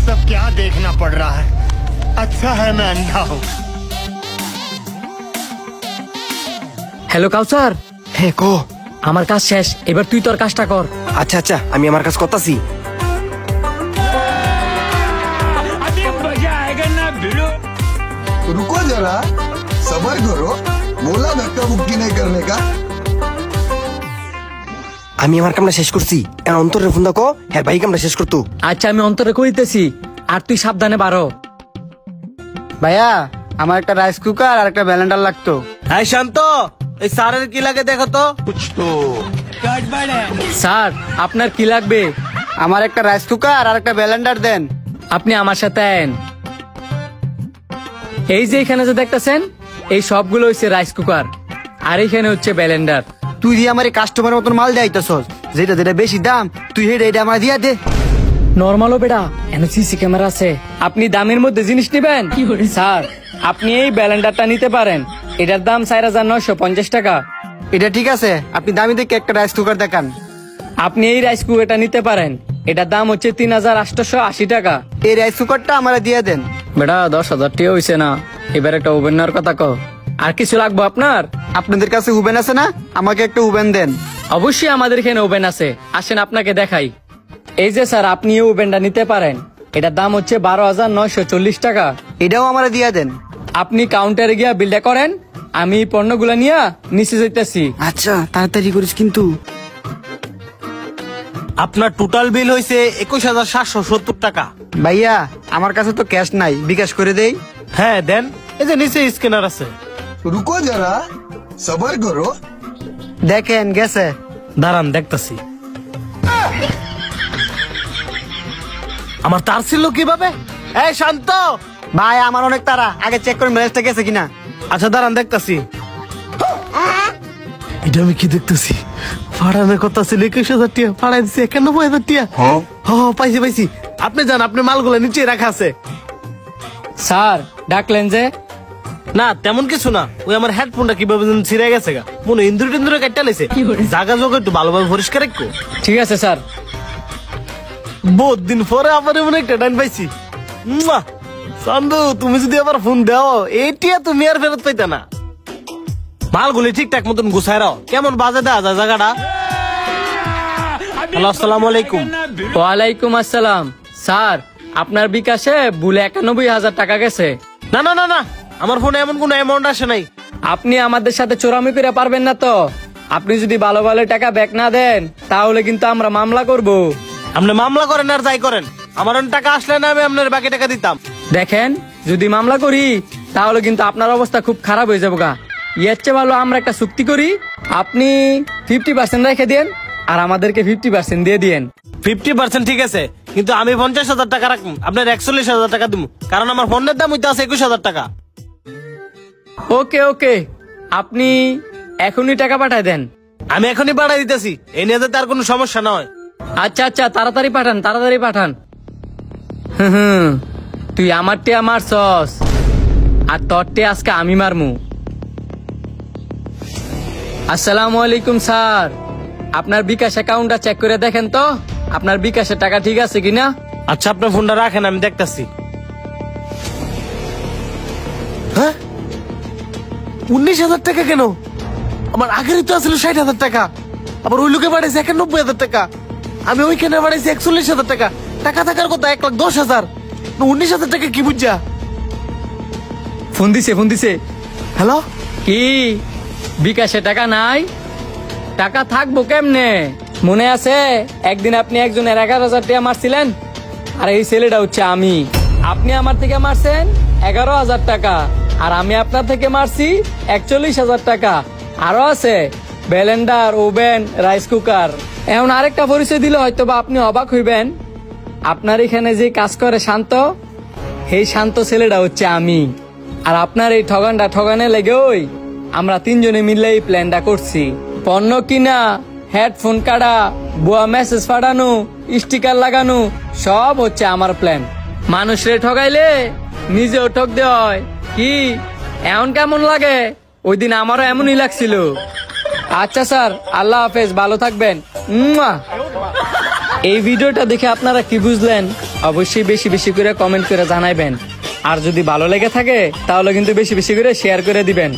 सब क्या देखना पड़ रहा है? अच्छा है मैं अंधा हूँ। হ্যালো কাউসার। হ্যাঁ কো। আমার কাজ শেষ, এবার তুই তোর কাজটা কর। আচ্ছা আচ্ছা, আমি আমার কাজ করতাছি। रुको जरा, सबर करो, बोला धक्का मुक्की नहीं करने का। আমি আমার কামটা শেষ করছি, এখন অন্তরের ফোন দাও, হ্যাঁ ভাই কামটা শেষ করতো। আচ্ছা আমি অন্তরে কইতেছি, আর তুই সাবধানে বাড়ো। ভাইয়া আমার একটা রাইস কুকার আর একটা ব্লেন্ডার লাগতো। হ্যাঁ শান্ত, এই স্যারের কি লাগে দেখো তো। স্যার আপনার কি লাগবে? আমার একটা রাইস কুকার আর একটা ব্লেন্ডার দেন। আপনি আমার সাথে আয়েন। এই যে এখানে যে দেখতেছেন, এই সবগুলো হচ্ছে রাইস কুকার, আর এখানে হচ্ছে ব্লেন্ডার। তুই দিয়ে আমার কাস্টমারের মতন মাল দেয়াইতেছস, যেটা যেটা বেশি দাম তুই এটা আমার দিয়া দে। নরমালও বেটা, এখানে সিসি ক্যামেরা আছে। আপনি দামের মধ্যে জিনিস নিবেন? স্যার আপনি এই ব্লেন্ডারটা নিতে পারেন, এটার দাম 4950 টাকা। এটা ঠিক আছে, আপনি দামি দেখে একটা রাইস কুকার দেখান। আপনি এই রাইস কুকারটা নিতে পারেন, এটার দাম হচ্ছে 3880 টাকা। এই রাইস কুকারটা আমার দিয়ে দেন। বেটা 10,000 টাকা হইছে না, এবার একটা ওভেন নেওয়ার কথা কও। আর কিছু লাগবে আপনার? আপনাদের কাছে ওভেন আছে না? আমাকে একটা ওভেন দেন। অবশ্যই আমাদের এখানে ওভেন আছে, আসেন আপনাকে দেখাই। এই যে স্যার, আপনি এই ওভেনটা নিতে পারেন, এটার দাম হচ্ছে 12,940 টাকা। এটাও আমার দিয়ে দেন। আপনি কাউন্টারে গিয়া বিলটা করেন, আমি পণ্যগুলা নিয়ে নিচে যাইতেছি। আচ্ছা তাড়াতাড়ি করিস কিন্তু। আপনার টোটাল বিল হয়েছে 21,770 টাকা। ভাইয়া আমার কাছে তো ক্যাশ নাই, বিকাশ করে দেই। হ্যাঁ দেন, এই যে নিচে স্ক্যানার আছে। रुको जरा, सबर करो। দেখেন গেছে। দাঁড়ান দেখতাছি। আমার তার ছিল কিভাবে? এই শান্ত ভাই আমার অনেক তারা, আগে চেক করেন ব্যালেন্সটা গেছে কিনা। আচ্ছা দাঁড়ান দেখতাছি। এটা আমি কি দেখতেছি? ভাড়ানোর কথা ছিল 21,000 টাকা, ভাড়া দিচ্ছি 91,000 টাকা। হ্যাঁ পাইছি পাইছি। আপনি যান, আপনার মালগুলো নিচে রাখা আছে। স্যার ডাকলেন যে? না তেমন কিছু না, ওই আমার হেডফোনটা কিভাবে যেন ছিঁড়ে গেছে গা, মনে ইন্দুর টিন্দুরে কাটতে লাইছে। জায়গা জগা একটু ভালোভাবে পরিষ্কার রাখো। ঠিক আছে স্যার। বহুত দিন পরে আবার এমন একটা ডাইন পাইছি। চান্দু তুমি যদি আবার ফোন দাও, এইটিয়া তুমি আর ফেরত পাইতে না। মালগুলি ঠিকঠাক মতন গুছাই রাও, কেমন বাজে দেওয়া যায় জায়গাটা। হ্যালো আসসালামু আলাইকুম। ওয়ালাইকুম আসসালাম। স্যার আপনার বিকাশে ভুলে 91,000 টাকা গেছে। না না না না, আমার ফোনে এমন কোন অ্যামাউন্ট আসে নাই। আপনি আমাদের সাথে চোরামি করে পারবেন না তো? আপনি যদি ভালো ভালো টাকা ব্যাক না দেন, তাহলে কিন্তু আমরা মামলা করব। আপনি মামলা করেন আর যাই করেন, আমার টাকা আসলে না আমি আপনার বাকি টাকা দিতাম। দেখেন যদি মামলা করি, তাহলে কিন্তু আপনার অবস্থা খুব খারাপ হয়ে যাবো গা। এর চেয়ে ভালো আমরা একটা চুক্তি করি, আপনি 50% রেখে দেন, আর আমাদেরকে 50% দিয়ে দিয়েন। 50% ঠিক আছে, কিন্তু আমি 50,000 টাকা রাখবো, আপনার 41,000 টাকা দিব, কারণ আমার ফোনের দাম হইতে আছে 21,000 টাকা। ওকে ওকে, আপনি এখনই টাকা পাঠায় দেন। আমি এখনই পাঠাই দিতেছি, এই নিয়ে যাতে আর কোনো সমস্যা না হয়। আচ্ছা আচ্ছা, তাড়াতাড়ি পাঠান তাড়াতাড়ি পাঠান। হুম, তুই আমার টিয়া মারছস, আর তোর টিয়া আজকে আমি মারমু। আসসালামু আলাইকুম স্যার, আপনার বিকাশ অ্যাকাউন্টটা চেক করে দেখেন তো, আপনার বিকাশের টাকা ঠিক আছে কিনা। আচ্ছা আপনার ফোনটা রাখেন, আমি দেখতেছি। হ্যাঁ 19,000 টাকা কেন? আমার আগেরই তো আসলে 60,000 টাকা, আবার ওই লোকে বাড়াইছে 91,000 টাকা, আমি ওইখানে বাড়াইছি 41,000 টাকা। টাকা থাকার কথা 1,10,000, 19,000 টাকা কি বুঝা? ফোন দিছে। হ্যালো, কি বিকাশে টাকা নাই? টাকা থাকবো কেমনে? মনে আছে একদিন আপনি একজনের 11,000 টাকা মারছিলেন, আর এই ছেলেটা হচ্ছে আমি। আপনি আমার থেকে মারছেন 11,000 টাকা, আর আমি আপনার থেকে মারছি 41,000 টাকা। আরো আছে ব্লেন্ডার, ওভেন, রাইস কুকার। এখন আরেকটা পরিচয় দিলে হয়তো বা আপনি অবাক হইবেন। আপনার এখানে যে কাজ করে শান্ত, এই শান্ত ছেলেটা হচ্ছে আমি। আর আপনার এই ঠগানে লেগে আমরা 3 জনে মিলে এই প্ল্যানটা করছি। পণ্য কিনা, হেডফোন কাটা, বুয়া মেসেজ পাঠানো, স্টিকার লাগানো, সব হচ্ছে আমার প্ল্যান। মানুষরে ঠগাইলে নিজেও ঠক দেওয়া হয়। কি এমন কেমন লাগে? ওই দিন আমারও এমনই লাগছিল। আচ্ছা স্যার, আল্লাহ হাফেজ, ভালো থাকবেন। এই ভিডিওটা দেখে আপনারা কি বুঝলেন অবশ্যই বেশি বেশি করে কমেন্ট করে জানাইবেন। আর যদি ভালো লেগে থাকে তাহলে কিন্তু বেশি বেশি করে শেয়ার করে দিবেন।